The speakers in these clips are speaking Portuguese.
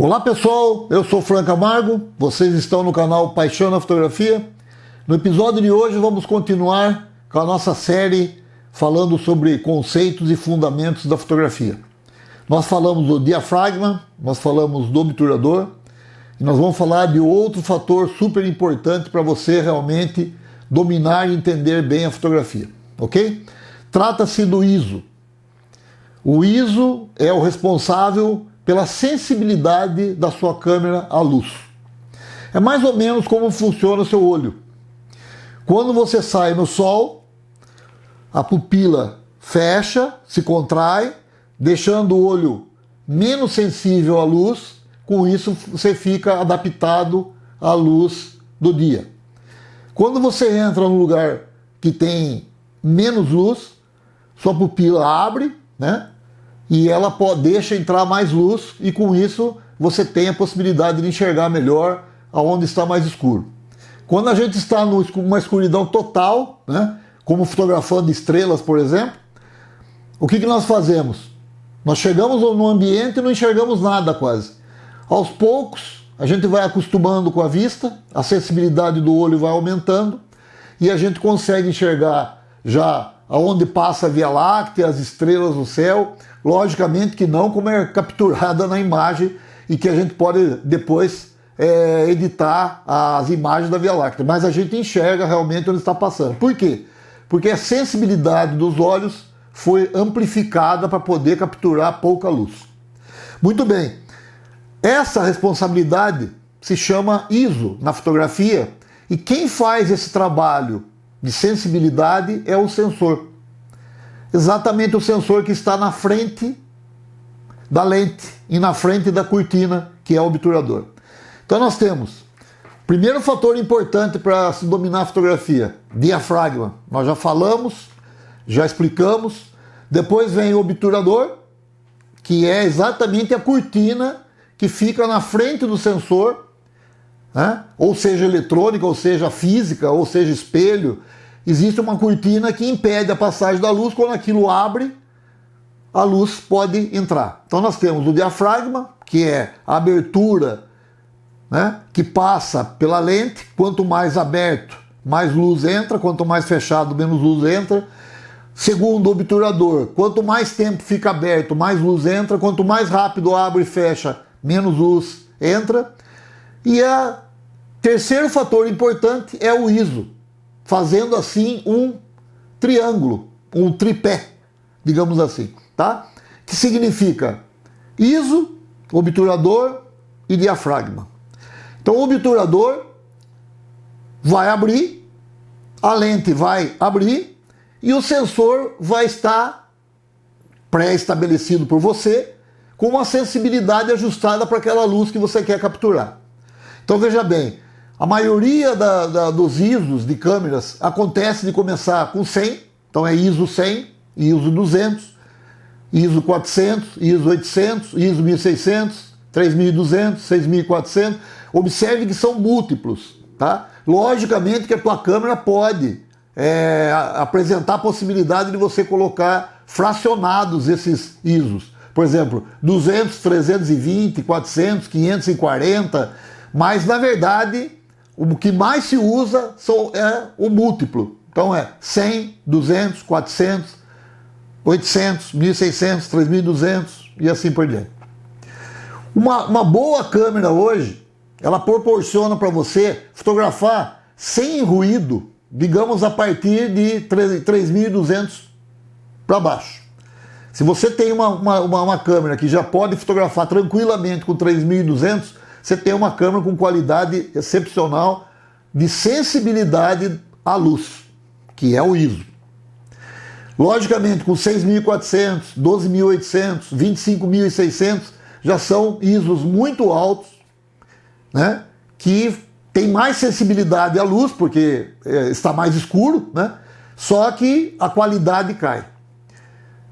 Olá pessoal, eu sou Frank Camargo, vocês estão no canal Paixão na Fotografia. No episódio de hoje vamos continuar com a nossa série falando sobre conceitos e fundamentos da fotografia. Nós falamos do diafragma, nós falamos do obturador e nós vamos falar de outro fator super importante para você realmente dominar e entender bem a fotografia, ok? Trata-se do ISO. O ISO é o responsável pela sensibilidade da sua câmera à luz. É mais ou menos como funciona o seu olho. Quando você sai no sol, a pupila fecha, se contrai, deixando o olho menos sensível à luz. Com isso você fica adaptado à luz do dia. Quando você entra num lugar que tem menos luz, sua pupila abre, né? E ela deixa entrar mais luz e com isso você tem a possibilidade de enxergar melhor aonde está mais escuro. Quando a gente está numa escuridão total, né, como fotografando estrelas, por exemplo, o que nós fazemos? Nós chegamos no ambiente e não enxergamos nada quase. Aos poucos a gente vai acostumando com a vista, a sensibilidade do olho vai aumentando e a gente consegue enxergar já aonde passa a Via Láctea, as estrelas no céu, logicamente que não como é capturada na imagem e que a gente pode depois editar as imagens da Via Láctea, mas a gente enxerga realmente onde está passando. Por quê? Porque a sensibilidade dos olhos foi amplificada para poder capturar pouca luz. Muito bem, essa responsabilidade se chama ISO na fotografia e quem faz esse trabalho de sensibilidade é o sensor. Exatamente o sensor que está na frente da lente e na frente da cortina, que é o obturador. Então nós temos, primeiro fator importante para se dominar a fotografia, diafragma. Nós já falamos, já explicamos. Depois vem o obturador, que é exatamente a cortina que fica na frente do sensor, né? Ou seja eletrônica, ou seja física, ou seja espelho. Existe uma cortina que impede a passagem da luz. Quando aquilo abre, a luz pode entrar. Então nós temos o diafragma, que é a abertura, né, que passa pela lente. Quanto mais aberto, mais luz entra. Quanto mais fechado, menos luz entra. Segundo o obturador, quanto mais tempo fica aberto, mais luz entra. Quanto mais rápido abre e fecha, menos luz entra. E o terceiro fator importante é o ISO, fazendo assim um triângulo, um tripé, digamos assim, tá? Que significa ISO, obturador e diafragma. Então o obturador vai abrir, a lente vai abrir e o sensor vai estar pré-estabelecido por você com uma sensibilidade ajustada para aquela luz que você quer capturar. Então veja bem, a maioria dos ISOs de câmeras acontece de começar com 100, então é ISO 100, ISO 200, ISO 400, ISO 800, ISO 1600, 3200, 6400. Observe que são múltiplos, tá? Logicamente que a tua câmera pode apresentar a possibilidade de você colocar fracionados esses ISOs. Por exemplo, 200, 320, 400, 540, mas na verdade o que mais se usa é o múltiplo. Então é 100, 200, 400, 800, 1600, 3200 e assim por diante. Uma boa câmera hoje, ela proporciona para você fotografar sem ruído, digamos a partir de 3200 para baixo. Se você tem uma câmera que já pode fotografar tranquilamente com 3200, você tem uma câmera com qualidade excepcional de sensibilidade à luz, que é o ISO. Logicamente, com 6.400, 12.800, 25.600, já são ISOs muito altos, né, que tem mais sensibilidade à luz, porque está mais escuro, né, só que a qualidade cai.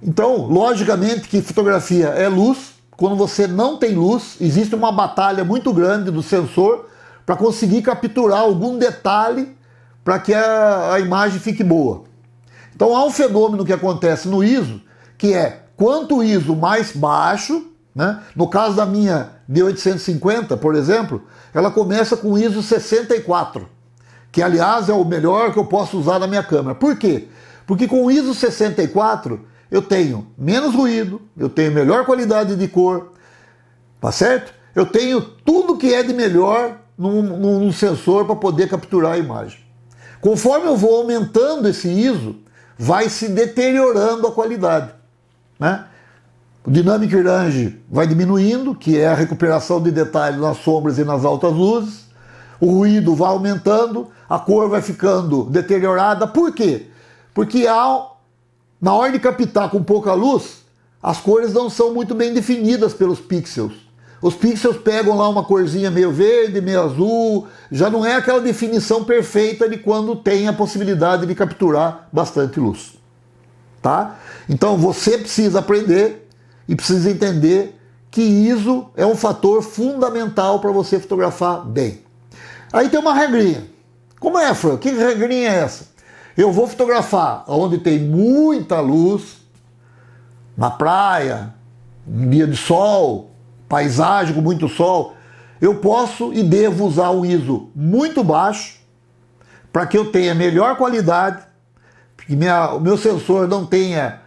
Então, logicamente que fotografia é luz. Quando você não tem luz, existe uma batalha muito grande do sensor para conseguir capturar algum detalhe para que a imagem fique boa. Então há um fenômeno que acontece no ISO, que é quanto o ISO mais baixo, né? No caso da minha D850, por exemplo, ela começa com ISO 64, que aliás é o melhor que eu posso usar na minha câmera. Por quê? Porque com o ISO 64 eu tenho menos ruído, eu tenho melhor qualidade de cor, tá certo? Eu tenho tudo que é de melhor num sensor para poder capturar a imagem. Conforme eu vou aumentando esse ISO, vai se deteriorando a qualidade, né? O Dynamic Range vai diminuindo, que é a recuperação de detalhes nas sombras e nas altas luzes. O ruído vai aumentando, a cor vai ficando deteriorada. Por quê? Porque na hora de captar com pouca luz, as cores não são muito bem definidas pelos pixels. Os pixels pegam lá uma corzinha meio verde, meio azul, já não é aquela definição perfeita de quando tem a possibilidade de capturar bastante luz. Tá? Então você precisa aprender e precisa entender que ISO é um fator fundamental para você fotografar bem. Aí tem uma regrinha. Como é, Fran? Que regrinha é essa? Eu vou fotografar onde tem muita luz, na praia, um dia de sol, paisagem com muito sol. Eu posso e devo usar um ISO muito baixo para que eu tenha melhor qualidade, que o meu sensor não tenha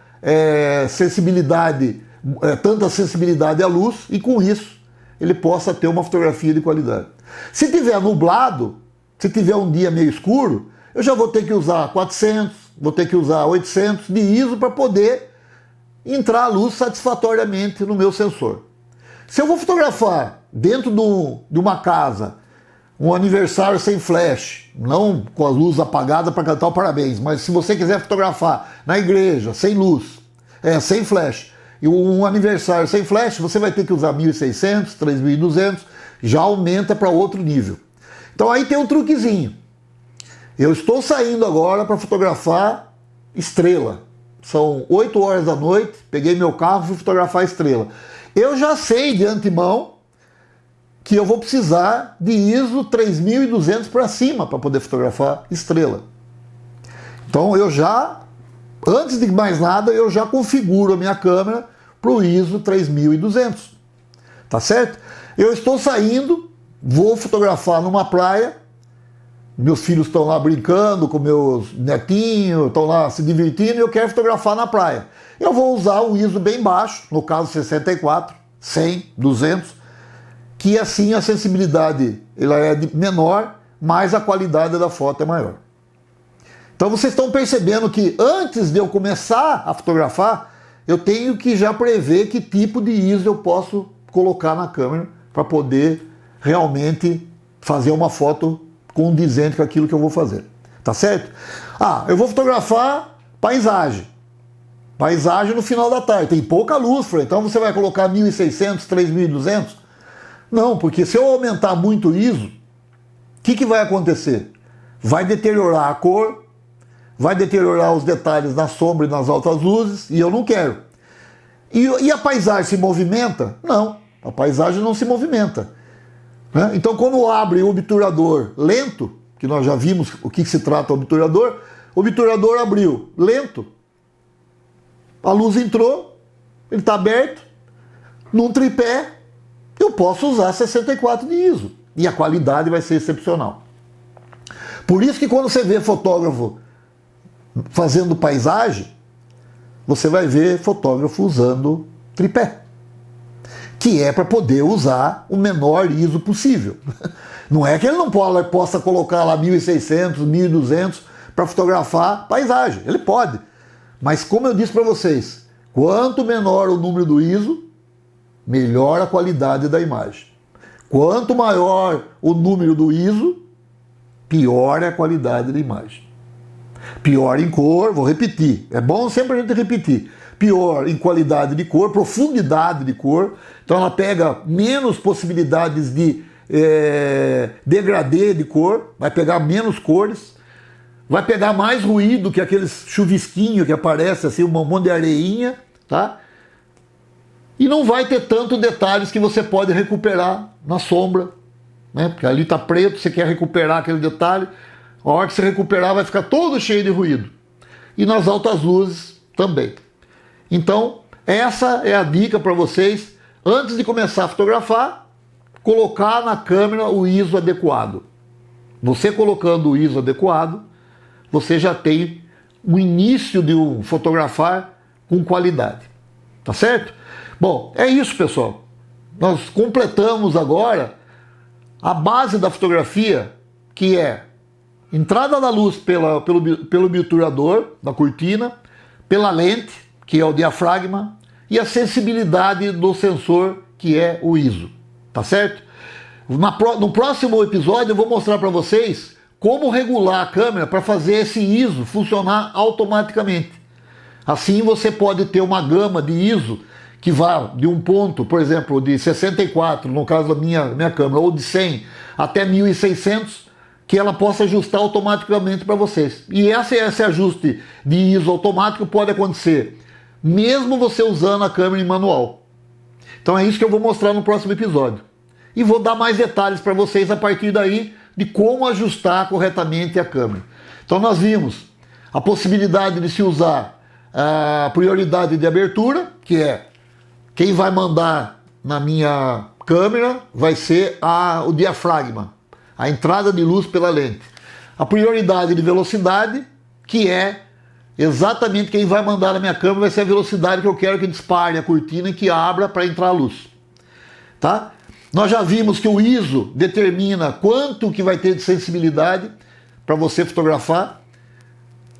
tanta sensibilidade à luz, e com isso ele possa ter uma fotografia de qualidade. Se tiver nublado, se tiver um dia meio escuro, eu já vou ter que usar 400, vou ter que usar 800 de ISO para poder entrar a luz satisfatoriamente no meu sensor. Se eu vou fotografar dentro de uma casa, um aniversário sem flash, não com a luz apagada para cantar o parabéns, mas se você quiser fotografar na igreja, sem luz, sem flash, e um aniversário sem flash, você vai ter que usar 1600, 3200, já aumenta para outro nível. Então aí tem um truquezinho. Eu estou saindo agora para fotografar estrela. São 8 horas da noite, peguei meu carro e fui fotografar a estrela. Eu já sei de antemão que eu vou precisar de ISO 3200 para cima para poder fotografar estrela. Então antes de mais nada, eu já configuro a minha câmera para o ISO 3200. Tá certo? Eu estou saindo, vou fotografar numa praia, meus filhos estão lá brincando com meus netinhos, estão lá se divertindo e eu quero fotografar na praia. Eu vou usar um ISO bem baixo, no caso 64, 100, 200, que assim a sensibilidade ela é menor, mas a qualidade da foto é maior. Então vocês estão percebendo que antes de eu começar a fotografar, eu tenho que já prever que tipo de ISO eu posso colocar na câmera para poder realmente fazer uma foto condizente com aquilo que eu vou fazer. Tá certo? Eu vou fotografar paisagem. Paisagem no final da tarde. Tem pouca luz, Fran, então você vai colocar 1600, 3200? Não, porque se eu aumentar muito o ISO, o que vai acontecer? Vai deteriorar a cor, vai deteriorar os detalhes na sombra e nas altas luzes, e eu não quero. E a paisagem se movimenta? Não, a paisagem não se movimenta. Né? Então, quando abre o obturador lento, que nós já vimos o que se trata o obturador abriu lento, a luz entrou, ele está aberto, num tripé, eu posso usar 64 de ISO, e a qualidade vai ser excepcional. Por isso que quando você vê fotógrafo fazendo paisagem, você vai ver fotógrafo usando tripé, que é para poder usar o menor ISO possível. Não é que ele não possa colocar lá 1600, 1200 para fotografar paisagem, ele pode. Mas como eu disse para vocês, quanto menor o número do ISO, melhor a qualidade da imagem. Quanto maior o número do ISO, pior é a qualidade da imagem. Pior em cor, vou repetir, é bom sempre a gente repetir. Pior em qualidade de cor, profundidade de cor, então ela pega menos possibilidades de degradê de cor, vai pegar menos cores, vai pegar mais ruído que aqueles chuvisquinhos que aparece assim, um monte de areinha, tá? E não vai ter tanto detalhes que você pode recuperar na sombra, né? Porque ali está preto, você quer recuperar aquele detalhe, a hora que você recuperar vai ficar todo cheio de ruído. E nas altas luzes também. Então, essa é a dica para vocês. Antes de começar a fotografar, colocar na câmera o ISO adequado. Você colocando o ISO adequado, você já tem o início de um fotografar com qualidade. Tá certo? Bom, é isso, pessoal. Nós completamos agora a base da fotografia, que é entrada da luz pelo obturador da cortina, pela lente, que é o diafragma, e a sensibilidade do sensor, que é o ISO. Tá certo? No próximo episódio eu vou mostrar para vocês como regular a câmera para fazer esse ISO funcionar automaticamente. Assim você pode ter uma gama de ISO que vá de um ponto, por exemplo, de 64, no caso da minha câmera, ou de 100 até 1600, que ela possa ajustar automaticamente para vocês. E esse ajuste de ISO automático pode acontecer mesmo você usando a câmera em manual. Então é isso que eu vou mostrar no próximo episódio. E vou dar mais detalhes para vocês a partir daí de como ajustar corretamente a câmera. Então nós vimos a possibilidade de se usar a prioridade de abertura, que é quem vai mandar na minha câmera vai ser o diafragma, a entrada de luz pela lente. A prioridade de velocidade, que é exatamente quem vai mandar na minha câmera vai ser a velocidade que eu quero que dispare a cortina e que abra para entrar a luz. Tá? Nós já vimos que o ISO determina quanto que vai ter de sensibilidade para você fotografar.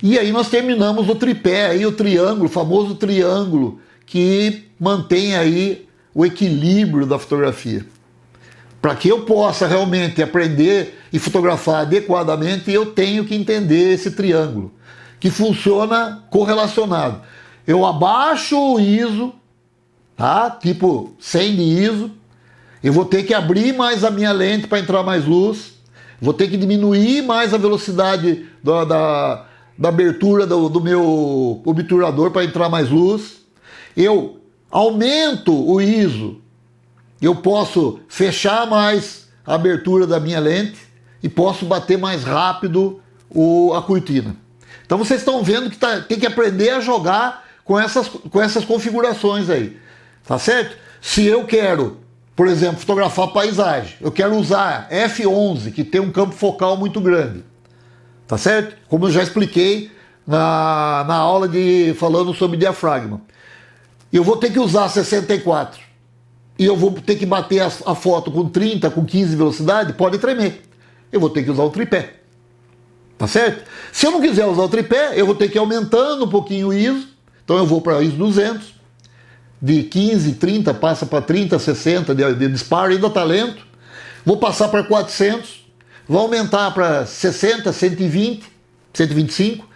E aí nós terminamos o tripé, aí o triângulo, o famoso triângulo, que mantém aí o equilíbrio da fotografia. Para que eu possa realmente aprender e fotografar adequadamente, eu tenho que entender esse triângulo, que funciona correlacionado. Eu abaixo o ISO, tá? Tipo 100 de ISO, eu vou ter que abrir mais a minha lente para entrar mais luz, vou ter que diminuir mais a velocidade da abertura do meu obturador para entrar mais luz. Eu aumento o ISO, eu posso fechar mais a abertura da minha lente e posso bater mais rápido a cortina. Então vocês estão vendo que tem que aprender a jogar com essas configurações aí, tá certo? Se eu quero, por exemplo, fotografar paisagem, eu quero usar F11, que tem um campo focal muito grande, tá certo? Como eu já expliquei na aula falando sobre diafragma. Eu vou ter que usar 64 e eu vou ter que bater a foto com 30, com 15 velocidade, pode tremer. Eu vou ter que usar o tripé. Tá certo? Se eu não quiser usar o tripé, eu vou ter que ir aumentando um pouquinho o ISO. Então eu vou para ISO 200, de 15, 30, passa para 30, 60 de disparo, ainda está lento. Vou passar para 400, vou aumentar para 60, 120, 125.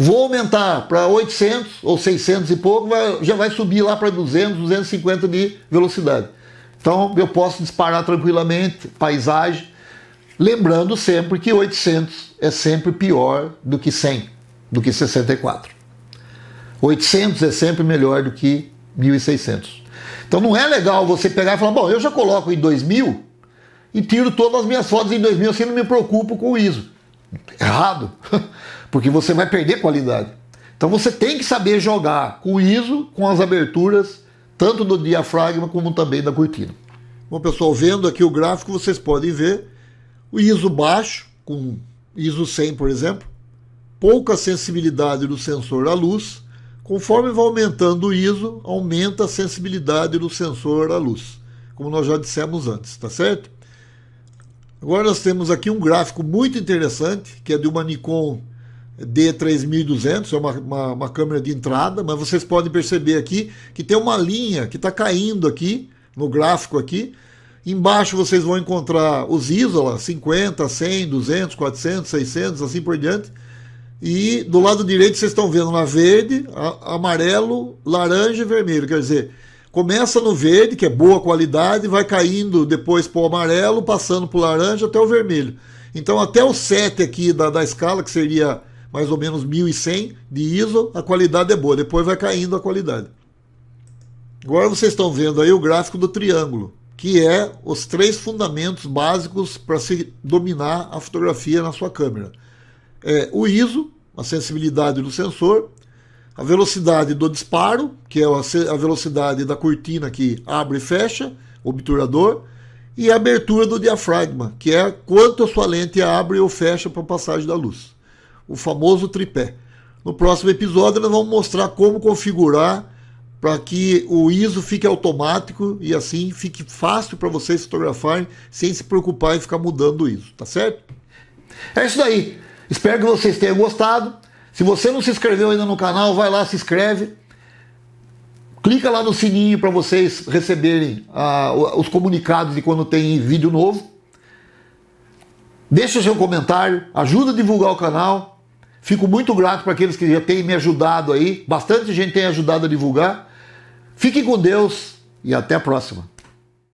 Vou aumentar para 800 ou 600 e pouco, já vai subir lá para 200, 250 de velocidade. Então eu posso disparar tranquilamente, paisagem, lembrando sempre que 800 é sempre pior do que 100, do que 64. 800 é sempre melhor do que 1600. Então não é legal você pegar e falar, bom, eu já coloco em 2000 e tiro todas as minhas fotos em 2000, assim não me preocupo com o ISO. Errado, porque você vai perder qualidade. Então você tem que saber jogar com o ISO, com as aberturas, tanto do diafragma como também da cortina. Bom, pessoal, vendo aqui o gráfico, vocês podem ver o ISO baixo, com ISO 100, por exemplo, pouca sensibilidade do sensor à luz. Conforme vai aumentando o ISO, aumenta a sensibilidade do sensor à luz, como nós já dissemos antes, tá certo? Agora nós temos aqui um gráfico muito interessante, que é de uma Nikon D3200, é uma câmera de entrada, mas vocês podem perceber aqui que tem uma linha que está caindo aqui, no gráfico aqui. Embaixo vocês vão encontrar os ISO, lá, 50, 100, 200, 400, 600, assim por diante. E do lado direito vocês estão vendo lá verde, amarelo, laranja e vermelho, quer dizer, começa no verde, que é boa qualidade, vai caindo depois para o amarelo, passando para o laranja até o vermelho. Então até o 7 aqui da escala, que seria mais ou menos 1100 de ISO, a qualidade é boa, depois vai caindo a qualidade. Agora vocês estão vendo aí o gráfico do triângulo, que é os 3 fundamentos básicos para se dominar a fotografia na sua câmera. É o ISO, a sensibilidade do sensor, a velocidade do disparo, que é a velocidade da cortina que abre e fecha, o obturador, e a abertura do diafragma, que é quanto a sua lente abre ou fecha para a passagem da luz. O famoso tripé. No próximo episódio nós vamos mostrar como configurar para que o ISO fique automático e assim fique fácil para vocês fotografarem sem se preocupar em ficar mudando o ISO, tá certo? É isso daí. Espero que vocês tenham gostado. Se você não se inscreveu ainda no canal, vai lá, se inscreve. Clica lá no sininho para vocês receberem os comunicados de quando tem vídeo novo. Deixa o seu comentário, ajuda a divulgar o canal. Fico muito grato para aqueles que já têm me ajudado aí. Bastante gente tem ajudado a divulgar. Fiquem com Deus e até a próxima.